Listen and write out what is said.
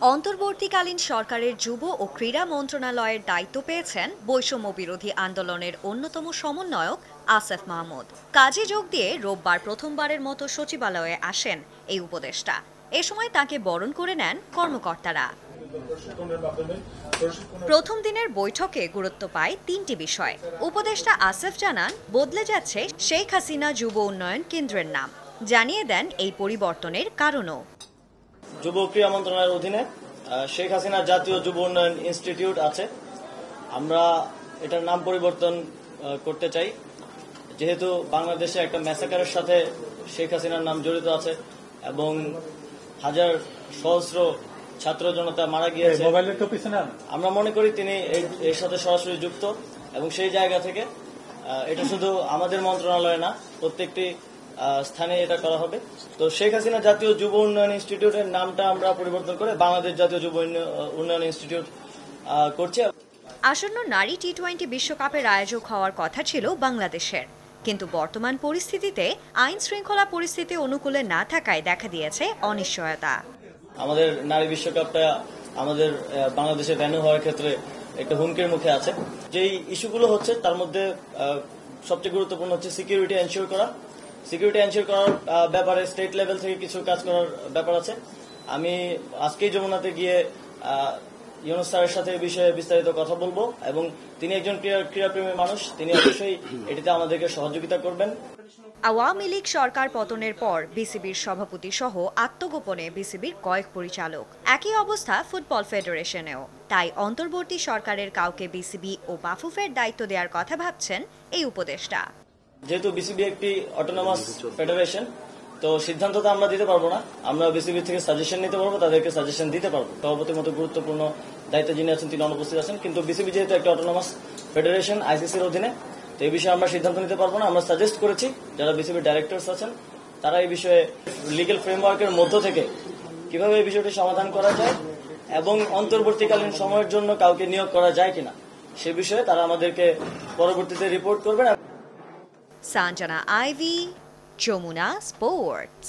অন্তর্বর্তীকালীন সরকারের যুব ও ক্রীড়া মন্ত্রণালয়ের দায়িত্ব পেয়েছেন বৈষম্য বিরোধী আন্দোলনের অন্যতম সমন্বয়ক আসেফ মাহমুদ। কাজে যোগ দিয়ে রোববার প্রথমবারের মতো সচিবালয়ে আসেন এই উপদেষ্টা। এ সময় তাকে বরণ করে নেন কর্মকর্তারা। প্রথম দিনের বৈঠকে গুরুত্ব পায় তিনটি বিষয়। উপদেষ্টা আসেফ জানান, বদলে যাচ্ছে শেখ হাসিনা যুব উন্নয়ন কেন্দ্রের নাম। জানিয়ে দেন এই পরিবর্তনের কারণও। যুব ক্রীড়া মন্ত্রণালয়ের অধীনে শেখ হাসিনা জাতীয় যুব উন্নয়ন ইনস্টিটিউট আছে। আমরা এটার নাম পরিবর্তন করতে চাই, যেহেতু বাংলাদেশে একটা ম্যাসাকারের সাথে শেখ হাসিনার নাম জড়িত আছে এবং হাজার সহস্র ছাত্র জনতা মারা গিয়েছে। আমরা মনে করি তিনি এর সাথে সরাসরি যুক্ত এবং সেই জায়গা থেকে এটা শুধু আমাদের মন্ত্রণালয়ে না, প্রত্যেকটি স্থানে এটা করা হবে। তো শেখ হাসিনা জাতীয় যুব উন্নয়ন ইনস্টিটিউটের নামটা আমরা পরিবর্তন করে বাংলাদেশ জাতীয় যুব উন্নয়ন ইনস্টিটিউট করছি। আসন্ন নারী টি-20 বিশ্বকাপের আয়োজক হওয়ার কথা ছিল বাংলাদেশের, কিন্তু বর্তমান পরিস্থিতিতে আইন শৃঙ্খলা পরিস্থিতি অনুকূলে না থাকায় দেখা দিয়েছে অনিশ্চয়তা। আমাদের নারী বিশ্বকাপটা আমাদের বাংলাদেশে ভেন্যু হওয়ার ক্ষেত্রে একটা হুমকির মুখে আছে। যেই ইস্যুগুলো হচ্ছে তার মধ্যে সবচেয়ে গুরুত্বপূর্ণ হচ্ছে সিকিউরিটি এনশিওর করা। সিকিউরিটি এনশিওর করার ব্যাপারে স্টেট লেভেল থেকে কিছু কাজ করার ব্যাপার আছে। আমি আজকেই যমুনাতে গিয়ে ইউনুস স্যারের সাথে এই বিষয়ে বিস্তারিত কথা বলবো এবং তিনি একজন ক্রীড়াপ্রেমী মানুষ, তিনি অবশ্যই এটিতে আমাদেরকে সহযোগিতা করবেন। আওয়ামী লীগ সরকার পতনের পর বিসিবির সভাপতি সহ আত্মগোপনে বিসিবির কয়েক পরিচালক। একই অবস্থা ফুটবল ফেডারেশনেও। তাই অন্তর্বর্তী সরকারের কাউকে বিসিবি ও বাফুফের দায়িত্ব দেওয়ার কথা ভাবছেন এই উপদেষ্টা। যেহেতু বিসিবি একটি অটোনমাস ফেডারেশন, তো সিদ্ধান্ত তো আমরা দিতে পারবো না। আমরা বিসিবি থেকে সাজেশন নিতে পারবো, তাদেরকে সাজেশন দিতে পারবো। সভাপতির মতো গুরুত্বপূর্ণ দায়িত্ব যিনি আছেন তিনি অনুপস্থিত আছেন, কিন্তু বিসিবি যেহেতু একটা অটোনমাস ফেডারেশন আইসিসির অধীনে, তো এই বিষয়ে আমরা সিদ্ধান্ত নিতে পারবো না। আমরা সাজেস্ট করেছি যারা বিসিবির ডাইরেক্টরস আছেন তারা এই বিষয়ে লিগ্যাল ফ্রেমওয়ার্কের মধ্য থেকে কিভাবে এই বিষয়টি সমাধান করা যায় এবং অন্তর্বর্তীকালীন সময়ের জন্য কাউকে নিয়োগ করা যায় কিনা সে বিষয়ে তারা আমাদেরকে পরবর্তীতে রিপোর্ট করবেন। সানজানা আইভি, যমুনা স্পোর্টস।